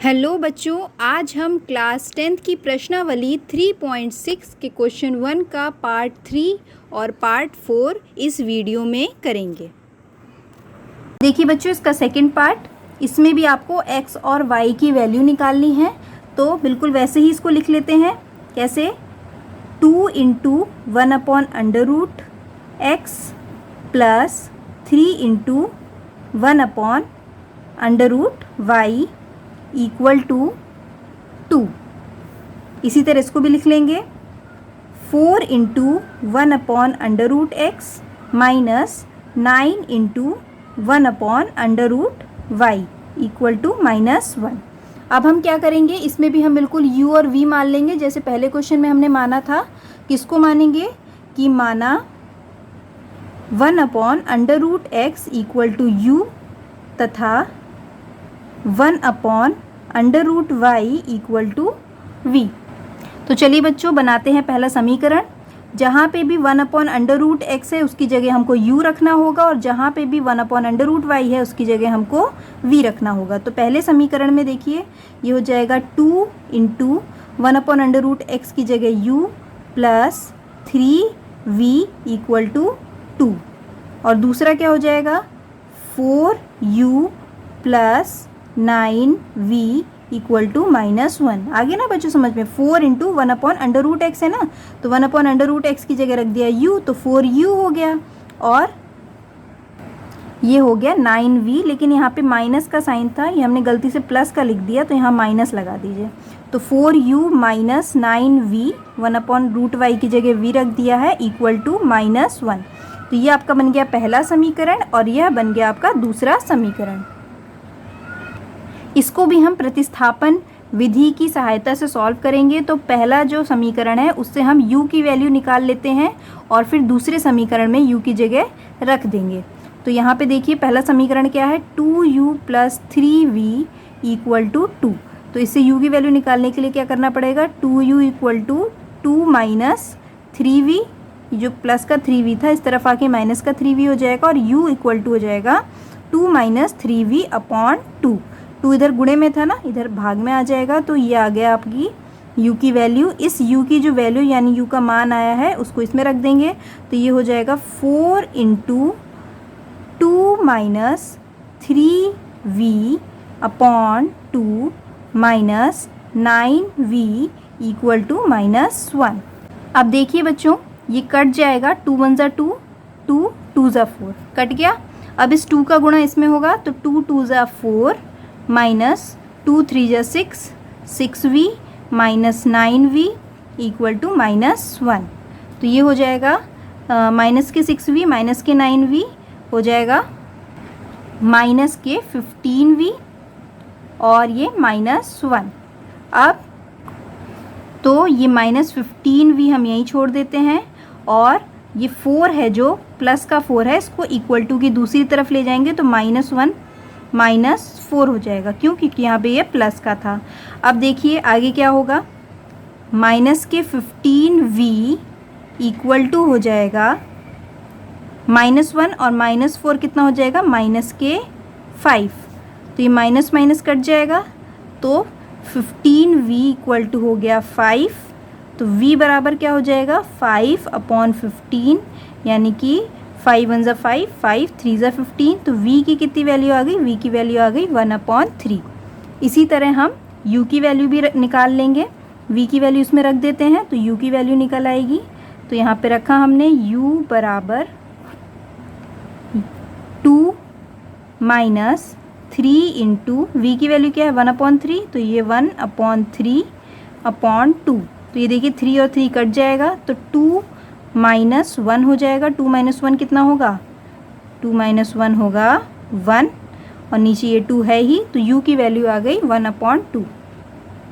Hello बच्चों, आज हम क्लास 10th की प्रश्नावली 3.6 के क्वेश्चन 1 का पार्ट 3 और पार्ट 4 इस वीडियो में करेंगे। देखिए बच्चों, इसका सेकंड पार्ट, इसमें भी आपको x और y की वैल्यू निकालनी है। तो बिल्कुल वैसे ही इसको लिख लेते हैं। कैसे? 2 into 1/√x plus 3 into 1/√y equal to 2। इसी तरह इसको भी लिख लेंगे। 4 into 1/√x minus 9 into 1/√y equal to -1। अब हम क्या करेंगे, इसमें भी हम बिल्कुल u और v मान लेंगे। जैसे पहले क्वेश्चन में हमने माना था। किसको मानेंगे? कि माना 1/√x इक्वल टू u तथा 1/√y इक्वल टू v। तो चलिए बच्चों, बनाते हैं पहला समीकरण। जहाँ पे भी 1/√x है उसकी जगह हमको u रखना होगा, और जहाँ पे भी 1/√y है उसकी जगह हमको v रखना होगा। तो पहले समीकरण में देखिए, ये हो जाएगा 2 इंटू 1/√x की जगह u plus 3v equal to 2। और दूसरा क्या हो जाएगा? 4u plus 9v equal to -1। आगे ना बच्चों समझ में? 4 इंटू 1/√x है ना, तो 1/√x की जगह रख दिया u, तो 4u हो गया। और ये हो गया 9v, लेकिन यहाँ पे माइनस का साइन था, ये हमने गलती से प्लस का लिख दिया, तो यहाँ माइनस लगा दीजिए। तो 4u माइनस 9v 1/√y की जगह v रख दिया है इक्वल टू -1। तो ये आपका बन गया पहला समीकरण, और यह बन गया आपका दूसरा समीकरण। इसको भी हम प्रतिस्थापन विधि की सहायता से सॉल्व करेंगे। तो पहला जो समीकरण है उससे हम u की वैल्यू निकाल लेते हैं, और फिर दूसरे समीकरण में u की जगह रख देंगे। तो यहाँ पे देखिए, पहला समीकरण क्या है? 2u plus 3v equal to 2। तो इससे u की वैल्यू निकालने के लिए क्या करना पड़ेगा? 2u equal to 2 minus 3v, जो प्लस का 3v था इस तरफ आके माइनस का 3v हो जाएगा, और u इक्वल टू हो जाएगा 2 माइनस 3v अपॉन 2। 2 इधर गुणे में था ना, इधर भाग में आ जाएगा। तो ये आ गया आपकी u की वैल्यू। इस u की जो वैल्यू यानी u का मान आया है उसको इसमें रख देंगे। तो ये हो जाएगा 4 into 2 minus 3v upon 2 minus 9v equal to -1। अब देखिए बच्चों, ये कट जाएगा। 2 1 ज़ा 2, 2 2 ज़ा 4, कट गया। अब इस 2 का गुणा इसमें होगा, तो 2 2 ज़ा 4 माइनस 2 3 ज़ा 6, 6v minus 9v equal to -1। तो ये हो जाएगा माइनस के 6v माइनस के 9v हो जाएगा माइनस के 15v, और ये -1। अब तो ये -15v हम यहीं छोड़ देते हैं, और ये 4 है जो प्लस का 4 है, इसको इक्वल टू की दूसरी तरफ ले जाएंगे, तो -1 -4 हो जाएगा। क्यों? क्योंकि यहाँ पे ये प्लस का था। अब देखिए आगे क्या होगा? माइनस के 15v इक्वल टू हो जाएगा -1, और -4 कितना हो जाएगा? माइनस के 5। तो ये माइनस माइनस कट जाएगा, तो 15v इक्वल टू हो गया 5। तो v बराबर क्या हो जाएगा? 5/15, यानी कि 5 1 ज़ा 5, 5 3 ज़ा 15। तो v की कितनी वैल्यू आ गई? v की वैल्यू आ गई 1/3। इसी तरह हम u की वैल्यू भी निकाल लेंगे। v की वैल्यू इसमें रख देते हैं, तो u की वैल्यू निकल आएगी। तो यहाँ पे रखा हमने u बराबर 2 माइनस 3 इंटू वी की वैल्यू क्या है? 1/3, तो ये 1/3/2। तो ये देखिए 3 और 3 कट जाएगा, तो 2 -1 हो जाएगा। 2 - 1 कितना होगा? 2 - 1 होगा 1, और नीचे ये 2 है ही, तो u की वैल्यू आ गई 1/2।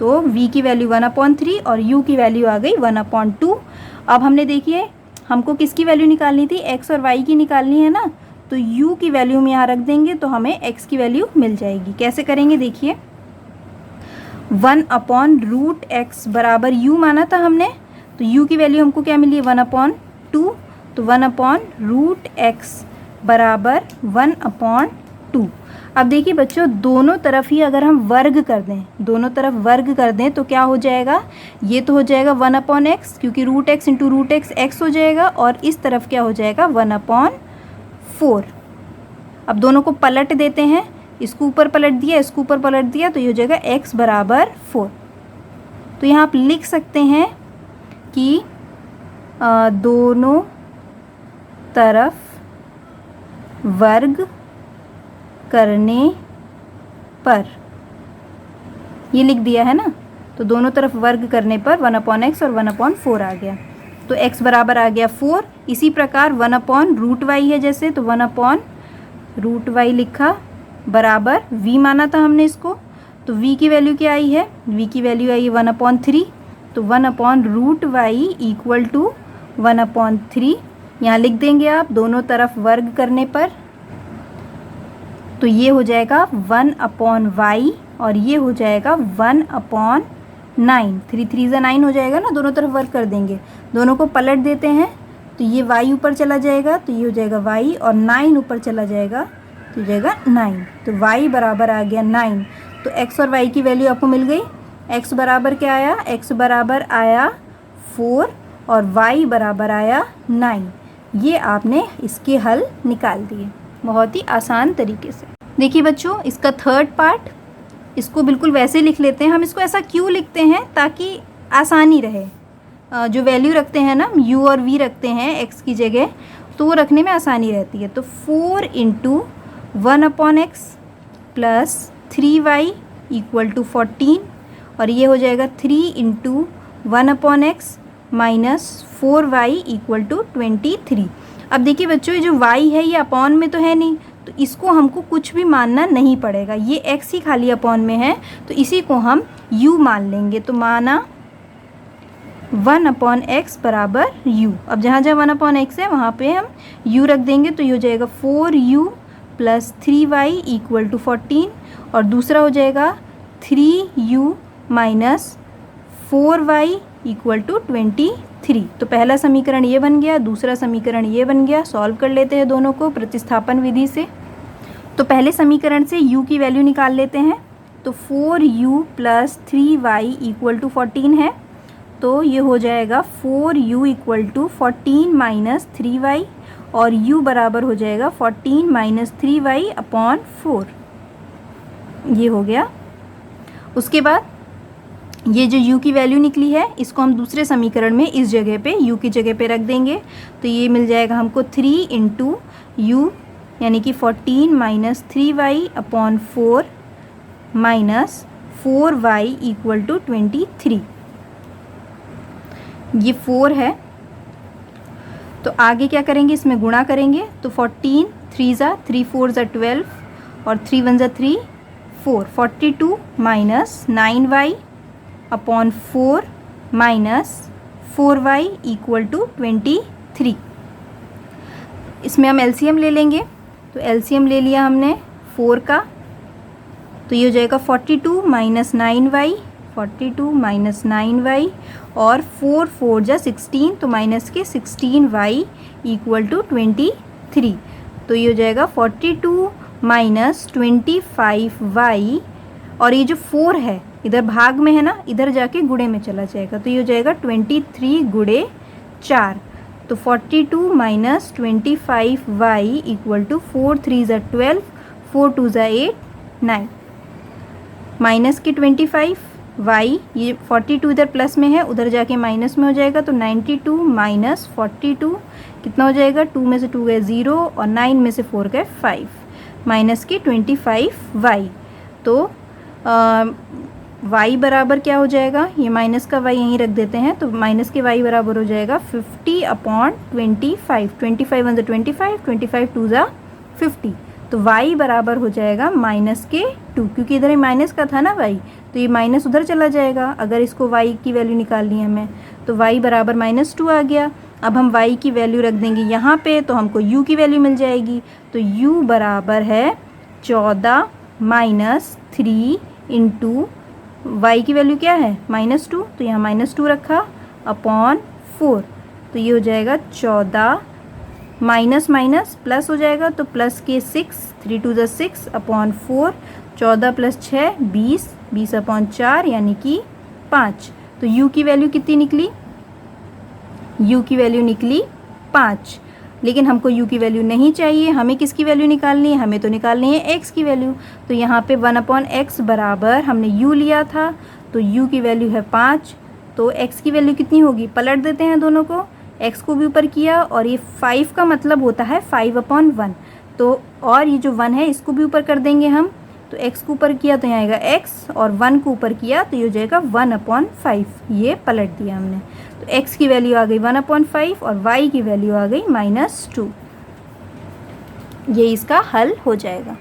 तो v की वैल्यू 1/3 और u की वैल्यू आ गई 1/2। अब हमने देखिए, हमको किसकी वैल्यु निकालनी थी? x और y की निकालनी है ना, तो u की वैल्यू हम यहाँ रख देंगे, तो हमें x की वैल्यू मिल जाएगी। कैसे करेंगे देखिए, 1/√x बराबर u माना था हमने, तो u की वैल्यू हमको क्या मिली है? 1/2। तो 1/√x बराबर 1/2। अब देखिए बच्चों, दोनों तरफ ही अगर हम वर्ग कर दें, दोनों तरफ वर्ग कर दें तो क्या हो जाएगा, ये तो हो जाएगा 1/x, क्योंकि √x इंटू √x x हो जाएगा, और इस तरफ क्या हो जाएगा 1/4। अब दोनों को पलट देते हैं, इसको ऊपर पलट दिया, इसको ऊपर पलट दिया, तो ये हो जाएगा x बराबर 4। तो यहाँ आप लिख सकते हैं कि दोनों तरफ वर्ग करने पर, ये लिख दिया है ना, तो दोनों तरफ वर्ग करने पर 1/x और 1/4 आ गया। तो x बराबर आ गया 4। इसी प्रकार 1/√y है जैसे, तो 1/√y लिखा बराबर v माना था हमने इसको, तो v की वैल्यू क्या आई है, v की वैल्यू आई है 1/3, तो 1/√y इक्वल टू 1/3 यहाँ लिख देंगे आप दोनों तरफ वर्ग करने पर। तो ये हो जाएगा 1/y और ये हो जाएगा 1/9। 3 3 9 हो जाएगा ना, दोनों तरफ वर्ग कर देंगे, दोनों को पलट देते हैं, तो ये y ऊपर चला जाएगा, तो ये हो जाएगा y, और 9 ऊपर चला जाएगा, तो हो जाएगा 9। तो y बराबर आ गया 9। तो x और y की वैल्यू आपको मिल गई। x बराबर क्या आया, x बराबर आया 4 और y बराबर आया 9। ये आपने इसके हल निकाल दिए बहुत ही आसान तरीके से। देखिए बच्चों, इसका थर्ड पार्ट, इसको बिल्कुल वैसे लिख लेते हैं। हम इसको ऐसा क्यों लिखते हैं, ताकि आसानी रहे। जो वैल्यू रखते हैं ना, u और v रखते हैं x की जगह, तो वो रखने में आसानी रहती है। तो 4 into 1/x plus 3y equal to 14, और ये हो जाएगा 3 into 1/x minus 4y equal to 23। अब देखिए बच्चों, ये जो y है ये अपॉन में तो है नहीं, तो इसको हमको कुछ भी मानना नहीं पड़ेगा, ये x ही खाली अपॉन में है, तो इसी को हम u मान लेंगे। तो माना 1/x बराबर u। अब जहाँ जहाँ 1/x है वहाँ पे हम u रख देंगे, तो ये हो जाएगा 4u plus 3y equal to 14, और दूसरा हो जाएगा 3u minus 4y equal to 23। तो पहला समीकरण ये बन गया, दूसरा समीकरण ये बन गया। सॉल्व कर लेते हैं दोनों को प्रतिस्थापन विधि से। तो पहले समीकरण से u की वैल्यू निकाल लेते हैं। तो 4u plus 3y equal to 14 है, तो ये हो जाएगा 4u equal to 14 minus 3y, और u बराबर हो जाएगा 14 माइनस 3y अपॉन 4। ये हो गया। उसके बाद ये जो u की वैल्यू निकली है, इसको हम दूसरे समीकरण में इस जगह पे u की जगह पे रख देंगे, तो ये मिल जाएगा हमको 3 इंटू u यानी कि 14 minus 3y upon 4 minus 4y equal to 23। ये 4 है, तो आगे क्या करेंगे, इसमें गुणा करेंगे। तो 14 3 ज़ा 3 4 ज़ा 12 और 3 1 ज़ा 3 4, 42 minus 9y upon 4 minus 4y equal to 23। इसमें हम एलसीएम ले लेंगे, तो एलसीएम ले लिया हमने 4 का, तो ये हो जाएगा 42 माइनस 9y, 42 माइनस 9y, और 4 4 जा 16, तो माइनस के 16y इक्वल टू 23। तो ये हो जाएगा 42 माइनस 25y, और ये जो 4 है इधर भाग में है ना, इधर जाके गुणे में चला जाएगा, तो ये हो जाएगा 23 गुणे 4। तो 42 माइनस 25y इक्वल टू 4 3 ज़ा 12, 4 2 ज़ा 8 9, माइनस के 25y, ये 42 इधर प्लस में है, उधर जाके माइनस में हो जाएगा, तो 92 माइनस 42 कितना हो जाएगा, 2 में से 2 गए 0 और 9 में से 4 गए 5, माइनस के 25y। तो y बराबर क्या हो जाएगा, ये माइनस का y यहीं रख देते हैं, तो माइनस के y बराबर हो जाएगा 50 अपॉन 25, 25 1 ज़ा 25, 25 2 ज़ा 50। तो y बराबर हो जाएगा माइनस के 2, क्योंकि इधर माइनस का था ना y, तो ये माइनस उधर चला जाएगा। अगर इसको y की वैल्यू निकालनी है हमें, तो y बराबर -2 आ गया। अब हम y की वैल्यू रख देंगे यहाँ पे, तो हमको u की वैल्यू मिल जाएगी। तो u बराबर है 14 माइनस 3 इंटू y की वैल्यू क्या है -2, तो यहाँ -2 रखा अपॉन 4, तो ये हो जाएगा 14 माइनस माइनस प्लस हो जाएगा, तो प्लस के 6, 3 to the 6 upon 4, 14 plus 6 20, 20 upon 4 यानी कि 5। तो u की वैल्यू कितनी निकली? u की वैल्यू निकली 5। लेकिन हमको u की वैल्यू नहीं चाहिए, हमें किसकी वैल्यू निकालनी है? हमें तो निकालनी है x की वैल्यू। तो यहाँ पे 1/x बराबर हमने u लिया था, तो u की वैल्यू है 5, तो x की वैल्यू कितनी होगी? पलट देते हैं दोनों को, x को भी ऊपर किया और ये 5 का मतलब होता है 5/1, तो और ये जो 1 है इसको भी ऊपर कर देंगे हम, तो x को ऊपर किया तो यहाँ आएगा x और 1 को ऊपर किया तो ये हो जाएगा 1/5। ये पलट दिया हमने, तो x की वैल्यू आ गई 1/5 और y की वैल्यू आ गई -2। ये इसका हल हो जाएगा।